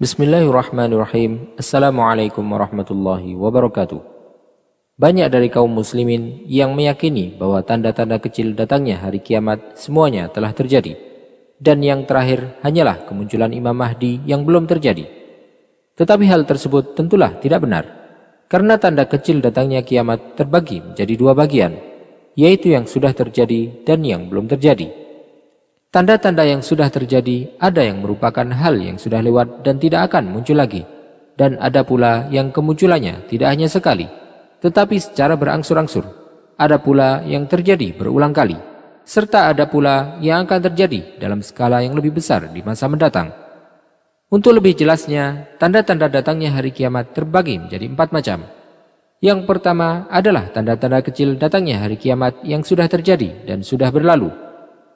Bismillahirrahmanirrahim. Assalamualaikum warahmatullahi wabarakatuh. Banyak dari kaum muslimin yang meyakini bahwa tanda-tanda kecil datangnya hari kiamat semuanya telah terjadi. Dan yang terakhir hanyalah kemunculan Imam Mahdi yang belum terjadi. Tetapi hal tersebut tentulah tidak benar. Karena tanda kecil datangnya kiamat terbagi menjadi dua bagian, yaitu yang sudah terjadi dan yang belum terjadi. Tanda-tanda yang sudah terjadi ada yang merupakan hal yang sudah lewat dan tidak akan muncul lagi. Dan ada pula yang kemunculannya tidak hanya sekali, tetapi secara berangsur-angsur. Ada pula yang terjadi berulang kali. Serta ada pula yang akan terjadi dalam skala yang lebih besar di masa mendatang. Untuk lebih jelasnya, tanda-tanda datangnya hari kiamat terbagi menjadi 4 macam. Yang pertama adalah tanda-tanda kecil datangnya hari kiamat yang sudah terjadi dan sudah berlalu.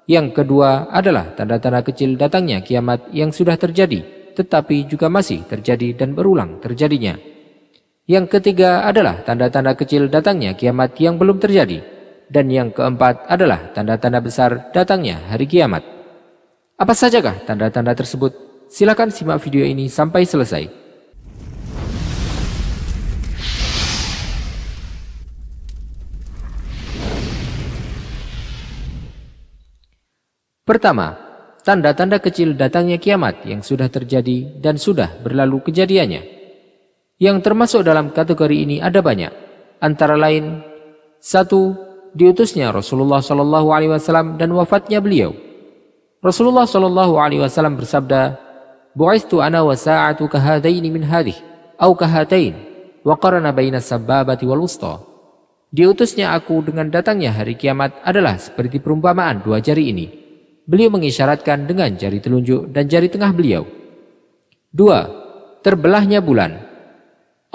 Yang kedua adalah tanda-tanda kecil datangnya kiamat yang sudah terjadi, tetapi juga masih terjadi dan berulang terjadinya. Yang ketiga adalah tanda-tanda kecil datangnya kiamat yang belum terjadi. Dan yang keempat adalah tanda-tanda besar datangnya hari kiamat. Apa sajakah tanda-tanda tersebut? Silakan simak video ini sampai selesai. Pertama, tanda-tanda kecil datangnya kiamat yang sudah terjadi dan sudah berlalu kejadiannya. Yang termasuk dalam kategori ini ada banyak. Antara lain, 1. Diutusnya Rasulullah SAW dan wafatnya beliau. Rasulullah SAW bersabda, "Bu'istu ana wa sa'atu kahadaini min hadih, au kahatain, wa qarana baina sababati wal wusta." Diutusnya aku dengan datangnya hari kiamat adalah seperti perumpamaan dua jari ini. Beliau mengisyaratkan dengan jari telunjuk dan jari tengah beliau. 2. Terbelahnya bulan.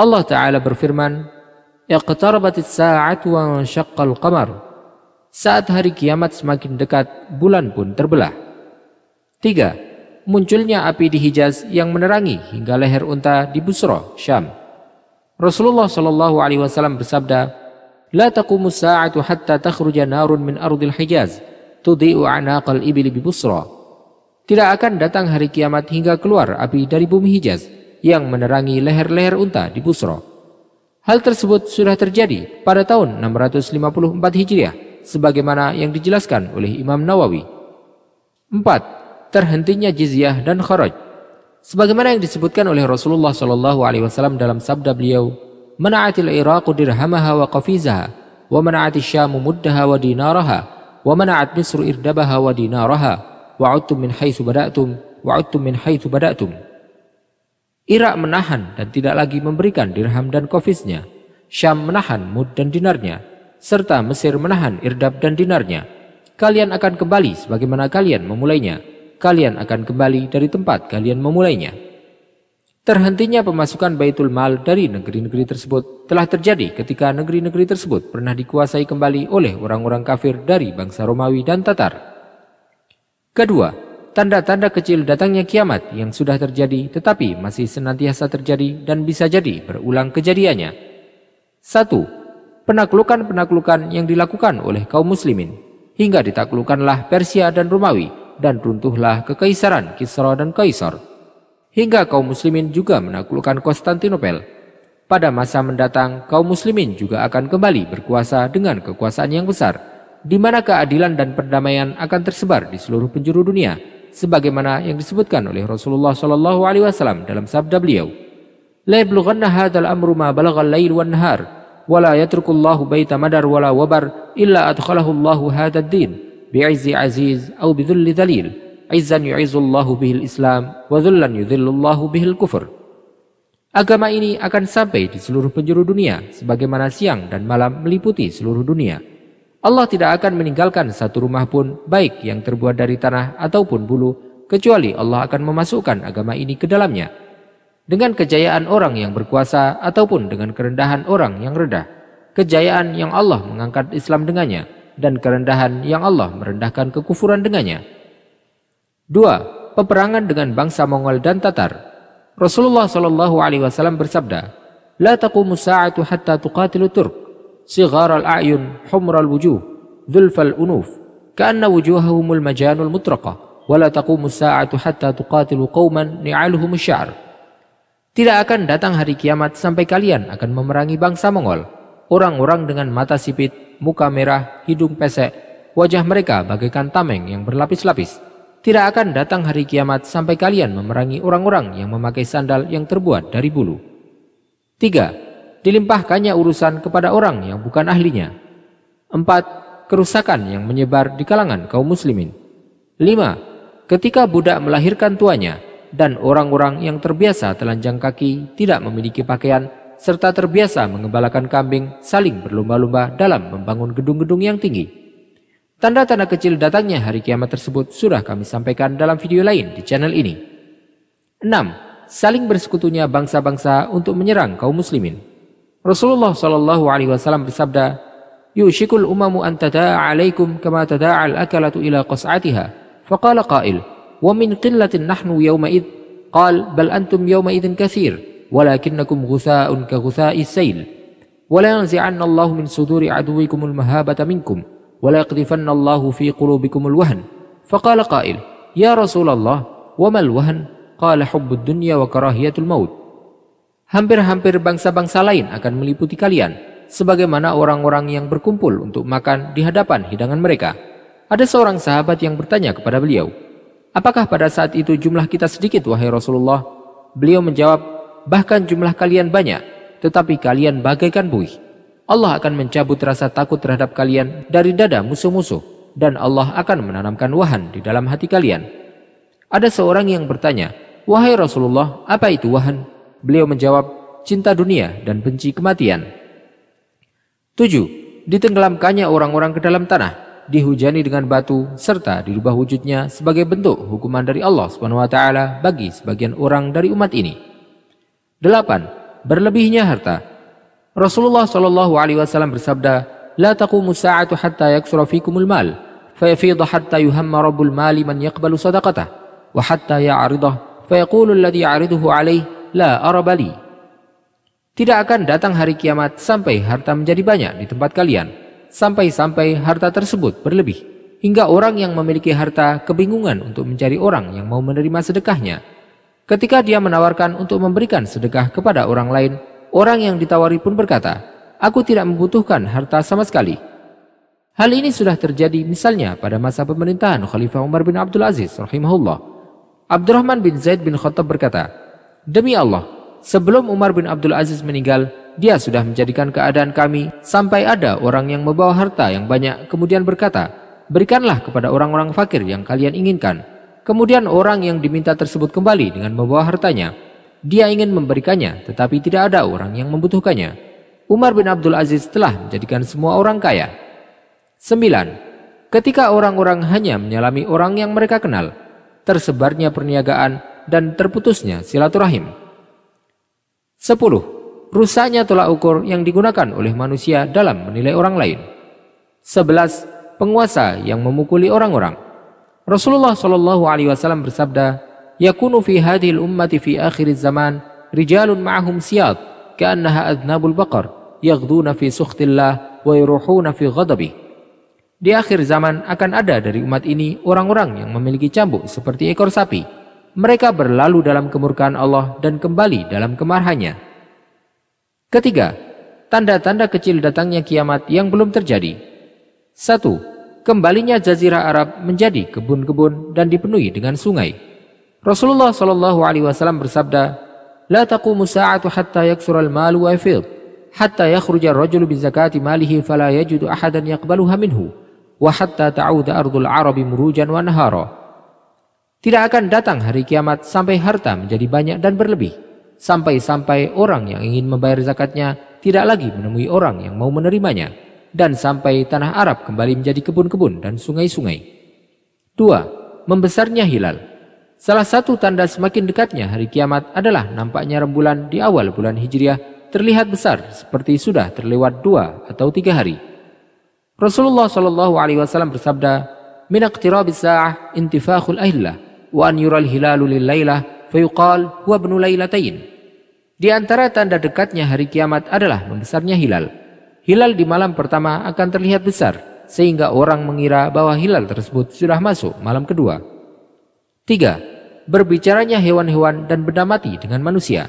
Allah Ta'ala berfirman, "Iqtarabatis sa'atu wa syaqqal qamar." Saat hari kiamat semakin dekat, bulan pun terbelah. 3. Munculnya api di Hijaz yang menerangi hingga leher unta di Busra, Syam. Rasulullah SAW bersabda, "La taqumus sa'atu hatta takhruja narun min ardil Hijaz tudhi'u a'naqal ibli bi Busra." Tidak akan datang hari kiamat hingga keluar api dari bumi Hijaz yang menerangi leher-leher unta di Busra. Hal tersebut sudah terjadi pada tahun 654 Hijriah sebagaimana yang dijelaskan oleh Imam Nawawi. 4. Terhentinya jizyah dan kharaj. Sebagaimana yang disebutkan oleh Rasulullah SAW dalam sabda beliau, "Mana'atil Iraqu dirhamaha wa qafizaha wa mana'atil Syamu muddaha wa dinaraha wa mana'at Misru irdabaha wa dinaraha wa 'udtum min haitsu bada'tum wa 'udtum min haitsu bada'tum." Irak menahan dan tidak lagi memberikan dirham dan kofisnya. Syam menahan mud dan dinarnya, serta Mesir menahan irdab dan dinarnya. Kalian akan kembali sebagaimana kalian memulainya. Kalian akan kembali dari tempat kalian memulainya. Terhentinya pemasukan Baitul Mal dari negeri-negeri tersebut telah terjadi ketika negeri-negeri tersebut pernah dikuasai kembali oleh orang-orang kafir dari bangsa Romawi dan Tatar. Kedua, tanda-tanda kecil datangnya kiamat yang sudah terjadi tetapi masih senantiasa terjadi dan bisa jadi berulang kejadiannya. 1. Penaklukan-penaklukan yang dilakukan oleh kaum muslimin hingga ditaklukkanlah Persia dan Romawi dan runtuhlah kekaisaran Kisra dan Kaisar. Hingga kaum muslimin juga menaklukkan Konstantinopel. Pada masa mendatang, kaum muslimin juga akan kembali berkuasa dengan kekuasaan yang besar, di mana keadilan dan perdamaian akan tersebar di seluruh penjuru dunia, sebagaimana yang disebutkan oleh Rasulullah SAW dalam sabda beliau, "La yablughanna hadzal amru ma balaghal lail wan nahar, wa la yatrukullahu baita madar wala wabar illa adkhalahu Allahu hadzal din bi'izzi aziz aw bidhulli dhalil. Izzan yu'izullahu bihil Islam wa dhullan yudhillullahu bihil kufur." Agama ini akan sampai di seluruh penjuru dunia sebagaimana siang dan malam meliputi seluruh dunia. Allah tidak akan meninggalkan satu rumah pun, baik yang terbuat dari tanah ataupun bulu, kecuali Allah akan memasukkan agama ini ke dalamnya. Dengan kejayaan orang yang berkuasa ataupun dengan kerendahan orang yang rendah, kejayaan yang Allah mengangkat Islam dengannya, dan kerendahan yang Allah merendahkan kekufuran dengannya. 2. Peperangan dengan bangsa Mongol dan Tatar. Rasulullah SAW bersabda, "La taqumu sa'atu hatta tuqatilu Turk, sighar al-a'yun, humr al-wujuh, dhulf al-unuf, ka'anna wujuhahumul majanul mutraqah, wa la taqumu sa'atu hatta tuqatilu qauman ni'aluhum asy-sya'r, Tidak akan datang hari kiamat sampai kalian akan memerangi bangsa Mongol, orang-orang dengan mata sipit, muka merah, hidung pesek, wajah mereka bagaikan tameng yang berlapis-lapis. Tidak akan datang hari kiamat sampai kalian memerangi orang-orang yang memakai sandal yang terbuat dari bulu. 3. Dilimpahkannya urusan kepada orang yang bukan ahlinya. 4. Kerusakan yang menyebar di kalangan kaum muslimin. 5. Ketika budak melahirkan tuanya, dan orang-orang yang terbiasa telanjang kaki, tidak memiliki pakaian, serta terbiasa mengembalakan kambing, saling berlomba-lomba dalam membangun gedung-gedung yang tinggi. Tanda-tanda kecil datangnya hari kiamat tersebut sudah kami sampaikan dalam video lain di channel ini. 6. Saling bersekutunya bangsa-bangsa untuk menyerang kaum muslimin. Rasulullah SAW bersabda, "Yushikul umamu an tada'a alaikum kama tada'al akalatu ila qas'atiha." Faqala qail, وَمِنْ قِلَّةٍ نَحْنُ يَوْمَئِذٍ قَالَ بَلْ أَنْتُمْ يَوْمَئِذٍ كَثِيرٌ وَلَكِنَّكُمْ غُثَاءٌ كَغُثَاءِ السَّيْلِ وَلَيَنْزِعَنَّ اللَّهُ مِنْ صُدُورِ عَدُوِّكُمُ الْمَهَابَةَ مِنْكُمْ وَلَيَقْذِفَنَّ اللَّهُ فِي قُلُوبِكُمُ الْوَهْنَ فَقَالَ قَائِلٌ يَا رَسُولَ اللَّهِ وَمَا الْوَهْنُ قَالَ حُبُّ الدُّنْيَا وَكَرَاهِيَةُ الْمَوْتِ. Hampir-hampir bangsa-bangsa lain akan meliputi kalian, sebagaimana orang-orang yang berkumpul untuk makan di hadapan hidangan mereka. Ada seorang sahabat yang bertanya kepada beliau, "Apakah pada saat itu jumlah kita sedikit, wahai Rasulullah?" Beliau menjawab, "Bahkan jumlah kalian banyak, tetapi kalian bagaikan buih. Allah akan mencabut rasa takut terhadap kalian dari dada musuh-musuh, dan Allah akan menanamkan wahan di dalam hati kalian." Ada seorang yang bertanya, "Wahai Rasulullah, apa itu wahan?" Beliau menjawab, "Cinta dunia dan benci kematian." 7. Ditenggelamkannya orang-orang ke dalam tanah, dihujani dengan batu, serta dirubah wujudnya sebagai bentuk hukuman dari Allah SWT bagi sebagian orang dari umat ini. 8. Berlebihnya harta. Rasulullah SAW bersabda, "La taqumu sa'atu hatta yaksura fikumul mal, fayafidha hatta yuhamma rabbul mali man yaqbalu sadaqatah, wa hatta ya'ridah, fayaqulu alladhi ya'riduhu alaih, la arabali." Tidak akan datang hari kiamat sampai harta menjadi banyak di tempat kalian, sampai-sampai harta tersebut berlebih, hingga orang yang memiliki harta kebingungan untuk mencari orang yang mau menerima sedekahnya. Ketika dia menawarkan untuk memberikan sedekah kepada orang lain, orang yang ditawari pun berkata, "Aku tidak membutuhkan harta sama sekali." Hal ini sudah terjadi misalnya pada masa pemerintahan Khalifah Umar bin Abdul Aziz rahimahullah. Abdurrahman bin Zaid bin Khattab berkata, "Demi Allah, sebelum Umar bin Abdul Aziz meninggal, dia sudah menjadikan keadaan kami sampai ada orang yang membawa harta yang banyak kemudian berkata, 'Berikanlah kepada orang-orang fakir yang kalian inginkan.' Kemudian orang yang diminta tersebut kembali dengan membawa hartanya. Dia ingin memberikannya, tetapi tidak ada orang yang membutuhkannya. Umar bin Abdul Aziz telah menjadikan semua orang kaya." 9. Ketika orang-orang hanya menyalami orang yang mereka kenal, tersebarnya perniagaan dan terputusnya silaturahim. 10. Rusaknya tolak ukur yang digunakan oleh manusia dalam menilai orang lain. 11. Penguasa yang memukuli orang-orang. Rasulullah SAW bersabda, "Yakunu fi hadhil ummati fi akhir zaman rijalun ma'ahum siyad ka'annaha adnabul baqar yaghduna fi sukhtillah wa yuruhuna fi ghadabih." Di akhir zaman akan ada dari umat ini orang-orang yang memiliki cambuk seperti ekor sapi. Mereka berlalu dalam kemurkaan Allah dan kembali dalam kemarahannya. Ketiga, tanda-tanda kecil datangnya kiamat yang belum terjadi. 1. Kembalinya Jazirah Arab menjadi kebun-kebun dan dipenuhi dengan sungai. Rasulullah SAW bersabda, "La taqumu sa'atu hatta yaksura al-malu wa yafid, hatta yakhruja ar-rajulu bi zakati malihi fala yajidu ahadan yaqbaluha minhu, wa hatta ta'uda ardul arabi murujan wa nahara." Tidak akan datang hari kiamat sampai harta menjadi banyak dan berlebih, sampai-sampai orang yang ingin membayar zakatnya tidak lagi menemui orang yang mau menerimanya, dan sampai tanah Arab kembali menjadi kebun-kebun dan sungai-sungai. 2. Membesarnya hilal. Salah satu tanda semakin dekatnya hari kiamat adalah nampaknya rembulan di awal bulan Hijriah terlihat besar seperti sudah terlewat 2 atau 3 hari. Rasulullah SAW bersabda, "Min iqtirabis sa'ah intifakhul ahillah, wa an yural hilalu lil lailah fayuqal huwa ibnu lailatain." Di antara tanda dekatnya hari kiamat adalah membesarnya hilal. Hilal di malam pertama akan terlihat besar, sehingga orang mengira bahwa hilal tersebut sudah masuk malam kedua. 3. Berbicaranya hewan-hewan dan benda mati dengan manusia.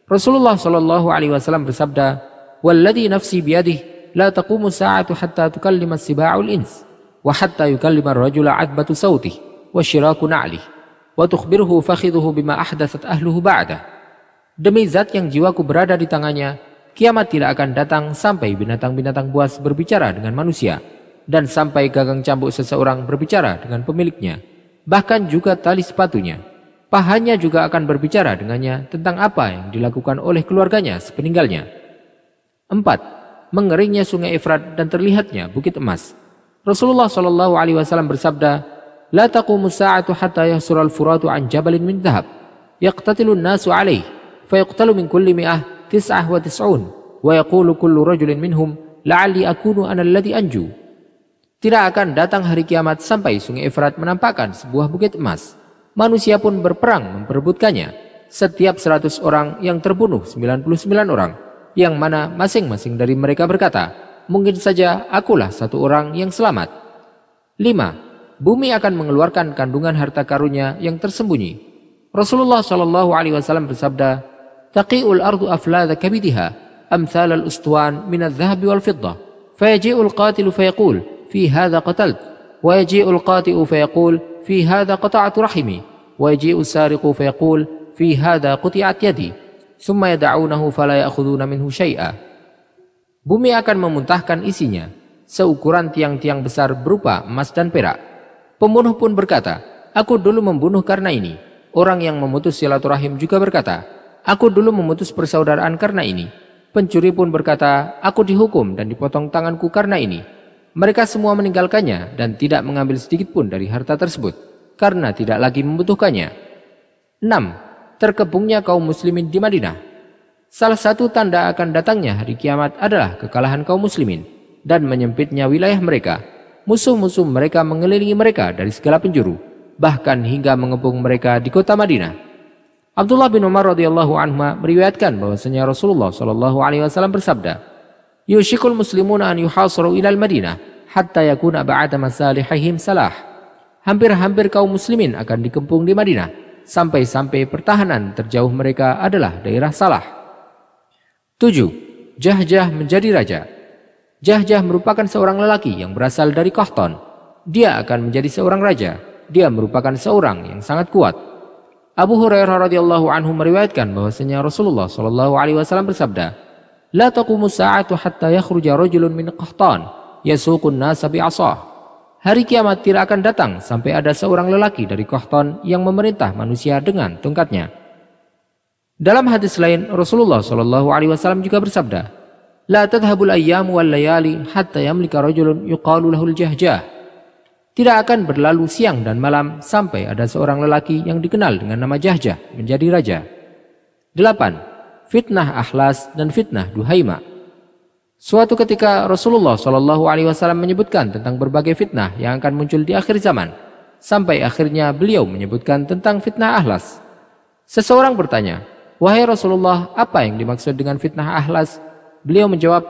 Rasulullah Shallallahu Alaihi Wasallam bersabda, "Walladhi nafsi biyadih, la taqumu sa'atu hatta tukallima siba'ul ins, wa hatta yukallima ar-rajula 'adbatu sawtih, wa syiraku na'lih, wa tukhbirhu fakhidhuhu bima ahdatsat ahluhu ba'dah." Demi zat yang jiwaku berada di tangannya, kiamat tidak akan datang sampai binatang-binatang buas berbicara dengan manusia, dan sampai gagang cambuk seseorang berbicara dengan pemiliknya, bahkan juga tali sepatunya. Pahanya juga akan berbicara dengannya tentang apa yang dilakukan oleh keluarganya sepeninggalnya. 4. Mengeringnya sungai Efrat dan terlihatnya bukit emas. Rasulullah Shallallahu Alaihi Wasallam bersabda, "La taqumu sa'atu hatta yahsura al-furatu an jabalin min dhahab, yaqtatilu an-nasu alaih, fayuqtalu min kulli mi'ah 99, wa yaqulu kullu rajulin minhum, la'alli akunu ana alladhi anju." Tidak akan datang hari kiamat sampai sungai Efrat menampakkan sebuah bukit emas. Manusia pun berperang memperebutkannya. Setiap 100 orang yang terbunuh 99 orang, yang mana masing-masing dari mereka berkata, "Mungkin saja akulah satu orang yang selamat." 5. Bumi akan mengeluarkan kandungan harta karunnya yang tersembunyi. Rasulullah Shallallahu Alaihi Wasallam bersabda, "Taqi'ul ardu afladha kabidiha, amthal al-ustuwan min al-dhahabi wal-fiddah, fayaji'ul qatilu fayaqul, fi hadha qatalt, wa yaji'ul qati'u fayaqul, في هذا قطعت رحمي، ويجيء السارق فيقول في هذا قطعت يدي، ثم يدعونه فلا يأخذون منه شيئا." Bumi akan memuntahkan isinya, seukuran tiang-tiang besar berupa emas dan perak. Pembunuh pun berkata, "Aku dulu membunuh karena ini." Orang yang memutus silaturahim juga berkata, "Aku dulu memutus persaudaraan karena ini." Pencuri pun berkata, "Aku dihukum dan dipotong tanganku karena ini." Mereka semua meninggalkannya dan tidak mengambil sedikit pun dari harta tersebut, karena tidak lagi membutuhkannya. 6. Terkepungnya kaum muslimin di Madinah. Salah satu tanda akan datangnya hari kiamat adalah kekalahan kaum muslimin dan menyempitnya wilayah mereka. Musuh-musuh mereka mengelilingi mereka dari segala penjuru, bahkan hingga mengepung mereka di kota Madinah. Abdullah bin Umar radhiyallahu anhu meriwayatkan bahwasanya Rasulullah Shallallahu Alaihi Wasallam bersabda, "Yushikul muslimuna an yuhasaru ilal Madinah hatta yakuna ba'da masalihihim salah." Hampir-hampir kaum muslimin akan dikepung di Madinah sampai-sampai pertahanan terjauh mereka adalah daerah Salah. 7. Jahjah menjadi raja. Jahjah merupakan seorang lelaki yang berasal dari Qahtan. Dia akan menjadi seorang raja. Dia merupakan seorang yang sangat kuat. Abu Hurairah radhiyallahu anhu meriwayatkan bahwasanya Rasulullah Shallallahu Alaihi Wasallam bersabda, "La taqumu sa'atu hatta yakhruja rajulun min Qahtan yasuqun nasa bi'asah." Hari kiamat tidak akan datang sampai ada seorang lelaki dari Qahtan yang memerintah manusia dengan tongkatnya. Dalam hadis lain, Rasulullah Shallallahu Alaihi Wasallam juga bersabda, "La tadhhabul ayyamu wal layali hatta yamlika rajulun yuqalu lahul Jahjah." Tidak akan berlalu siang dan malam sampai ada seorang lelaki yang dikenal dengan nama Jahjah menjadi raja. 8. Fitnah Ahlas dan fitnah Duhaima. Suatu ketika Rasulullah Shallallahu Alaihi Wasallam menyebutkan tentang berbagai fitnah yang akan muncul di akhir zaman, sampai akhirnya beliau menyebutkan tentang fitnah Ahlas. Seseorang bertanya, "Wahai Rasulullah, apa yang dimaksud dengan fitnah Ahlas?" Beliau menjawab,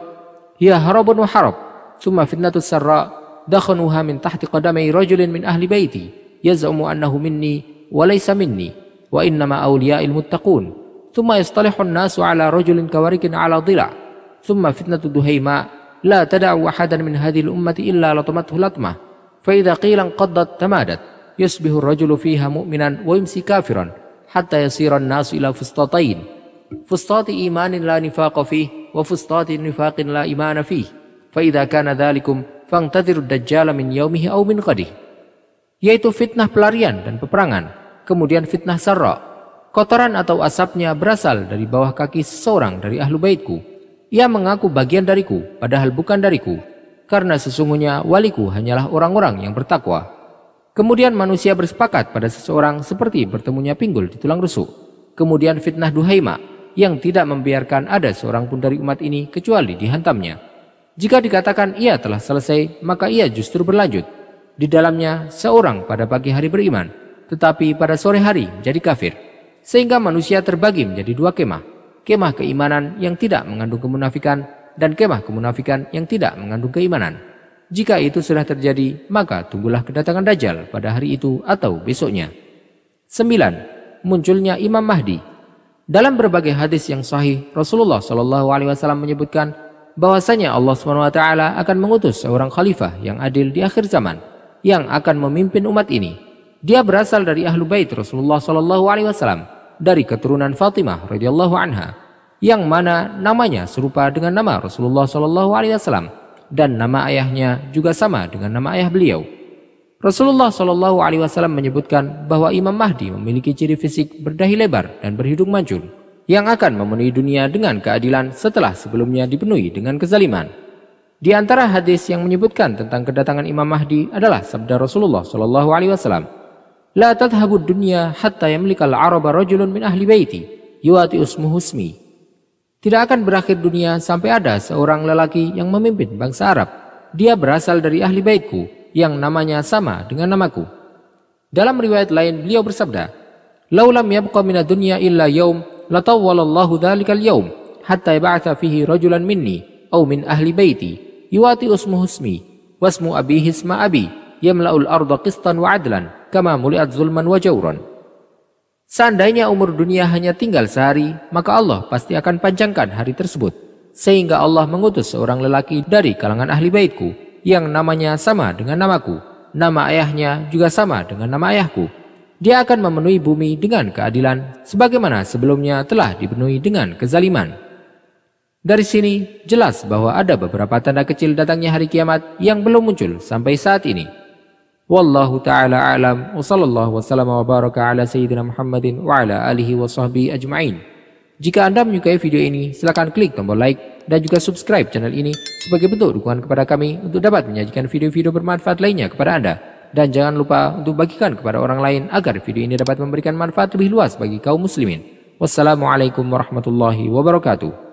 "Hiya harabun wa harab, summa fitnatus sarra, dakhanuha min tahti qadamai rajulin min ahli baiti, yaz'umu annahu minni wa laysa minni, wa innama awliya'il muttaqun. ثم يصطلح الناس على رجل كورك على ضلع ثم فتنة دهيماء لا تدع أحدا من هذه الأمة إلا لطمته لطمة فإذا قيل انقضت تمادت يصبح الرجل فيها مؤمنا ويمسي كافرا حتى يصير الناس إلى فسطاطين فسطاط إيمان لا نفاق فيه وفسطاط نفاق لا إيمان فيه فإذا كان ذلكم فانتظروا الدجال من يومه أو من غده." Yaitu fitnah pelarian dan peperangan, kemudian fitnah sarra. Kotoran atau asapnya berasal dari bawah kaki seseorang dari ahlu baitku. Ia mengaku bagian dariku, padahal bukan dariku, karena sesungguhnya waliku hanyalah orang-orang yang bertakwa. Kemudian manusia bersepakat pada seseorang seperti bertemunya pinggul di tulang rusuk. Kemudian fitnah Duhaima, yang tidak membiarkan ada seorang pun dari umat ini kecuali dihantamnya. Jika dikatakan ia telah selesai, maka ia justru berlanjut. Di dalamnya seorang pada pagi hari beriman, tetapi pada sore hari menjadi kafir. Sehingga manusia terbagi menjadi dua kemah. Kemah keimanan yang tidak mengandung kemunafikan dan kemah kemunafikan yang tidak mengandung keimanan. Jika itu sudah terjadi, maka tunggulah kedatangan Dajjal pada hari itu atau besoknya. 9. Munculnya Imam Mahdi. Dalam berbagai hadis yang sahih, Rasulullah SAW menyebutkan bahwasanya Allah SWT akan mengutus seorang khalifah yang adil di akhir zaman, yang akan memimpin umat ini. Dia berasal dari ahlu bait Rasulullah SAW, dari keturunan Fatimah radhiyallahu anha, yang mana namanya serupa dengan nama Rasulullah SAW, dan nama ayahnya juga sama dengan nama ayah beliau. Rasulullah SAW menyebutkan bahwa Imam Mahdi memiliki ciri fisik berdahi lebar dan berhidung mancung, yang akan memenuhi dunia dengan keadilan setelah sebelumnya dipenuhi dengan kezaliman. Di antara hadis yang menyebutkan tentang kedatangan Imam Mahdi adalah sabda Rasulullah SAW, "La tadhhabud dunya hatta yamlikal araba rajulun min ahli baiti yuati usmuhu ismi." Tidak akan berakhir dunia sampai ada seorang lelaki yang memimpin bangsa Arab. Dia berasal dari ahli baitku, yang namanya sama dengan namaku. Dalam riwayat lain beliau bersabda, "Lau lam yabqa minad dunya illa yaum, latawwalallahu dhalikal yaum, hatta yab'atha fihi rajulan minni, aw min ahli baiti, yuwati usmuhu ismi, wasmu abihi isma abi, yamla'ul arda qistan wa adlan, kama muli'at zulman wa jawran." Seandainya umur dunia hanya tinggal sehari, maka Allah pasti akan panjangkan hari tersebut, sehingga Allah mengutus seorang lelaki dari kalangan ahli baitku, yang namanya sama dengan namaku, nama ayahnya juga sama dengan nama ayahku. Dia akan memenuhi bumi dengan keadilan, sebagaimana sebelumnya telah dipenuhi dengan kezaliman. Dari sini jelas bahwa ada beberapa tanda kecil datangnya hari kiamat yang belum muncul sampai saat ini. Wallahu ta'ala a'lam, wa sallallahu wasallam wa baraka ala sayyidina Muhammadin wa ala alihi wa sahbihi ajma'in. Jika Anda menyukai video ini, silakan klik tombol like dan juga subscribe channel ini sebagai bentuk dukungan kepada kami untuk dapat menyajikan video-video bermanfaat lainnya kepada Anda. Dan jangan lupa untuk bagikan kepada orang lain agar video ini dapat memberikan manfaat lebih luas bagi kaum muslimin. Wassalamualaikum warahmatullahi wabarakatuh.